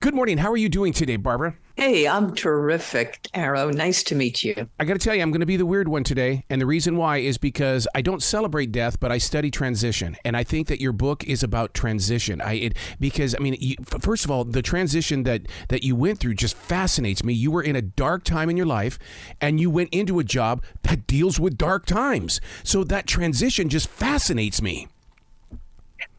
Good morning. How are you doing today, Barbara? Hey, I'm terrific, Arrow. Nice to meet you. I got to tell you, I'm going to be the weird one today. And the reason why is because I don't celebrate death, but I study transition. And I think that your book is about transition. First of all, the transition that you went through just fascinates me. You were in a dark time in your life and you went into a job that deals with dark times. So that transition just fascinates me.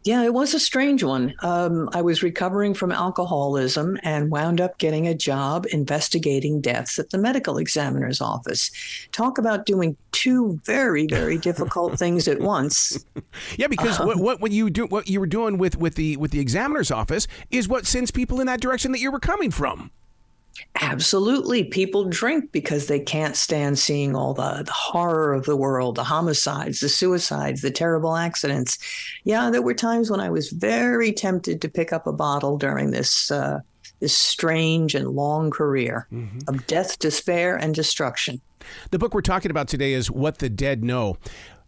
Yeah, it was a strange one. I was recovering from alcoholism and wound up getting a job investigating deaths at the medical examiner's office. Talk about doing two very, very difficult things at once. Yeah, because what you were doing with the examiner's office is what sends people in that direction that you were coming from. Absolutely. People drink because they can't stand seeing all the horror of the world, the homicides, the suicides, the terrible accidents. Yeah, there were times when I was very tempted to pick up a bottle during this strange and long career of death, despair, and destruction. The book we're talking about today is What the Dead Know.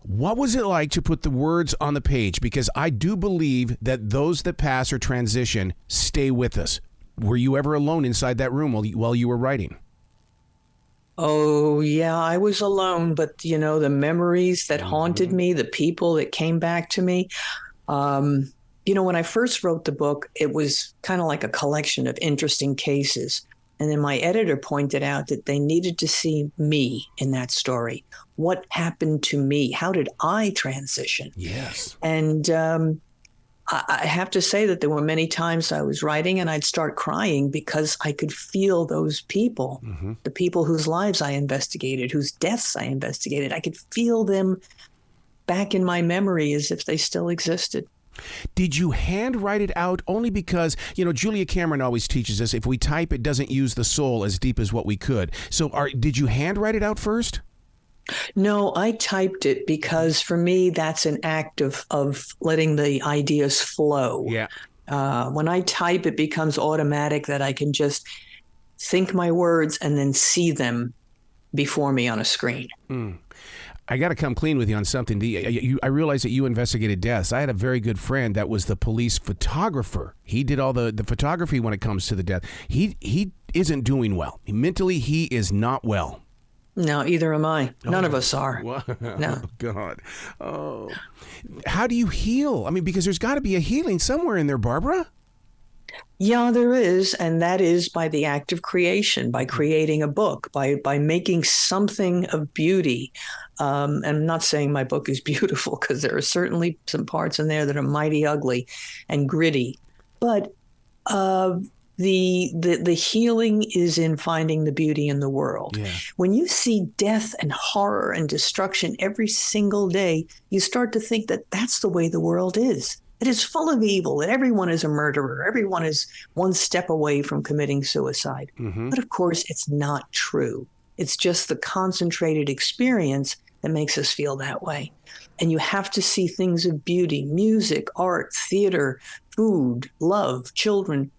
What was it like to put the words on the page? Because I do believe that those that pass or transition stay with us. Were you ever alone inside that room while you were writing? Oh, yeah, I was alone, but the memories that haunted me, the people that came back to me. When I first wrote the book, it was kind of like a collection of interesting cases. And then my editor pointed out that they needed to see me in that story. What happened to me? How did I transition? Yes. And I have to say that there were many times I was writing and I'd start crying because I could feel those people, the people whose lives I investigated, whose deaths I investigated. I could feel them back in my memory as if they still existed. Did you handwrite it out? Only because, Julia Cameron always teaches us if we type, it doesn't use the soul as deep as what we could. So did you handwrite it out first? No, I typed it because for me, that's an act of letting the ideas flow. Yeah. When I type, it becomes automatic that I can just think my words and then see them before me on a screen. I got to come clean with you on something. I realized that you investigated deaths. I had a very good friend that was the police photographer. He did all the photography when it comes to the death. He isn't doing well. Mentally, he is not well. No, either am I. None of us are. Wow. No. Oh, God. Oh. How do you heal? I mean, because there's got to be a healing somewhere in there, Barbara. Yeah, there is. And that is by the act of creation, by creating a book, by making something of beauty. And I'm not saying my book is beautiful because there are certainly some parts in there that are mighty ugly and gritty. But the healing is in finding the beauty in the world. Yeah. When you see death and horror and destruction every single day, you start to think that that's the way the world is. It is full of evil, that everyone is a murderer. Everyone is one step away from committing suicide. But of course, it's not true. It's just the concentrated experience that makes us feel that way. And you have to see things of beauty, music, art, theater, food, love, children,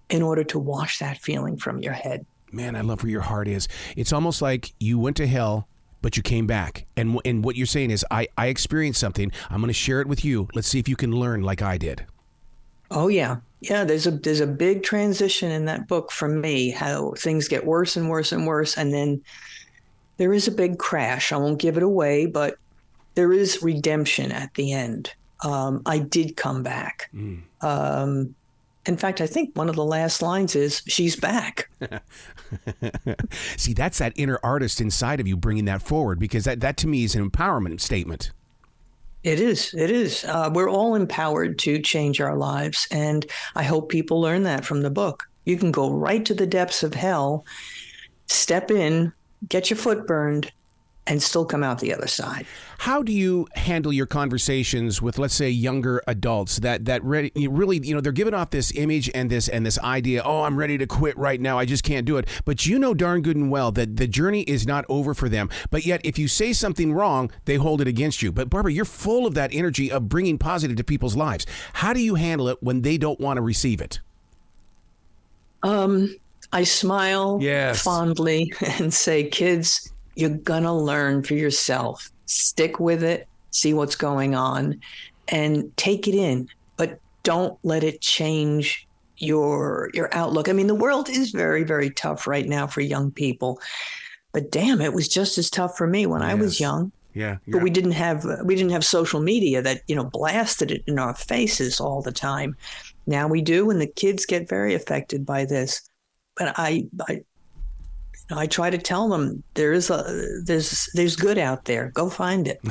in order to wash that feeling from your head. Man, I love where your heart is. It's almost like you went to hell, but you came back. And what you're saying is, I experienced something. I'm going to share it with you. Let's see if you can learn like I did. Oh, yeah. Yeah, there's a big transition in that book for me, how things get worse and worse and worse. And then there is a big crash. I won't give it away, but there is redemption at the end. I did come back. In fact, I think one of the last lines is, she's back. See, that's that inner artist inside of you bringing that forward, because that to me is an empowerment statement. It is. It is. We're all empowered to change our lives. And I hope people learn that from the book. You can go right to the depths of hell, step in, get your foot burned, and still come out the other side. How do you handle your conversations with, let's say, younger adults that really, they're giving off this image and this idea, oh, I'm ready to quit right now, I just can't do it. But you know darn good and well that the journey is not over for them. But yet, if you say something wrong, they hold it against you. But Barbara, you're full of that energy of bringing positive to people's lives. How do you handle it when they don't want to receive it? I smile fondly and say, kids, you're going to learn for yourself. Stick with it, see what's going on, and take it in. But don't let it change your outlook. I mean, the world is very, very tough right now for young people, but damn, it was just as tough for me when I was young. Yeah. But we didn't have social media that, blasted it in our faces all the time. Now we do, and the kids get very affected by this. But I try to tell them there's good out there. Go find it.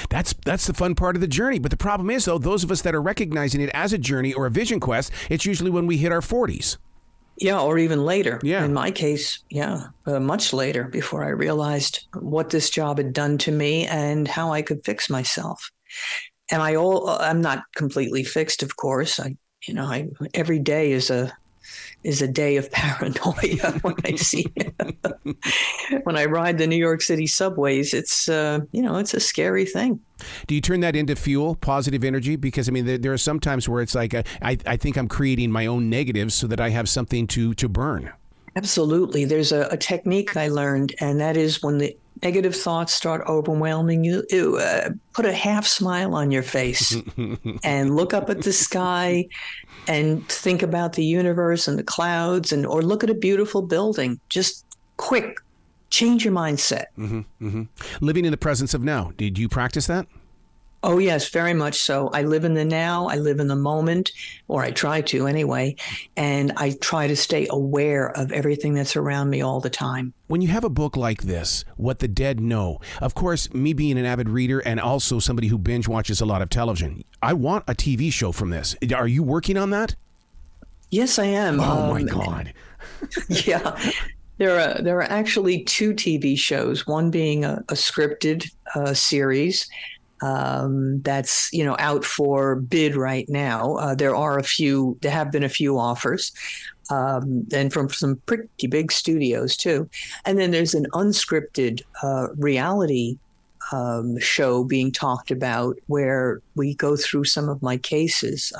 That's the fun part of the journey. But the problem is, though, those of us that are recognizing it as a journey or a vision quest, it's usually when we hit our 40s. Yeah, or even later. Yeah. In my case, much later, before I realized what this job had done to me and how I could fix myself. And I'm not completely fixed, of course. Every day is a day of paranoia when I see when I ride the New York City subways. It's it's a scary thing. Do you turn that into fuel, positive energy? Because I mean, there are some times where it's like I think I'm creating my own negatives so that I have something to burn. Absolutely. There's a technique I learned, and that is when the negative thoughts start overwhelming you, put a half smile on your face and look up at the sky and think about the universe and the clouds, or look at a beautiful building. Just quick, change your mindset. Living in the presence of now. Did you practice that? Oh, yes, very much so. I live in the now. I live in the moment, or I try to anyway. And I try to stay aware of everything that's around me all the time. When you have a book like this, What the Dead Know, of course, me being an avid reader and also somebody who binge watches a lot of television, I want a TV show from this. Are you working on that? Yes, I am. Oh, my God. Yeah. There are actually 2 TV shows, one being a scripted series that's out for bid right now. There have been a few offers, and from some pretty big studios too. And then there's an unscripted reality show being talked about where we go through some of my cases,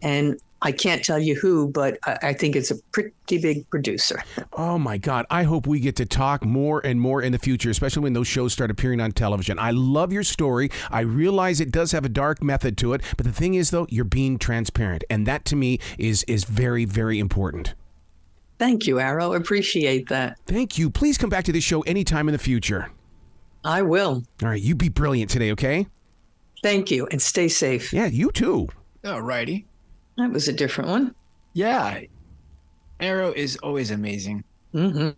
and I can't tell you who, but I think it's a pretty big producer. Oh, my God. I hope we get to talk more and more in the future, especially when those shows start appearing on television. I love your story. I realize it does have a dark method to it. But the thing is, though, you're being transparent. And that, to me, is very, very important. Thank you, Arrow. Appreciate that. Thank you. Please come back to this show anytime in the future. I will. All right. You be brilliant today, okay? Thank you. And stay safe. Yeah, you too. All righty. That was a different one. Yeah. Arrow is always amazing. Mm-hmm.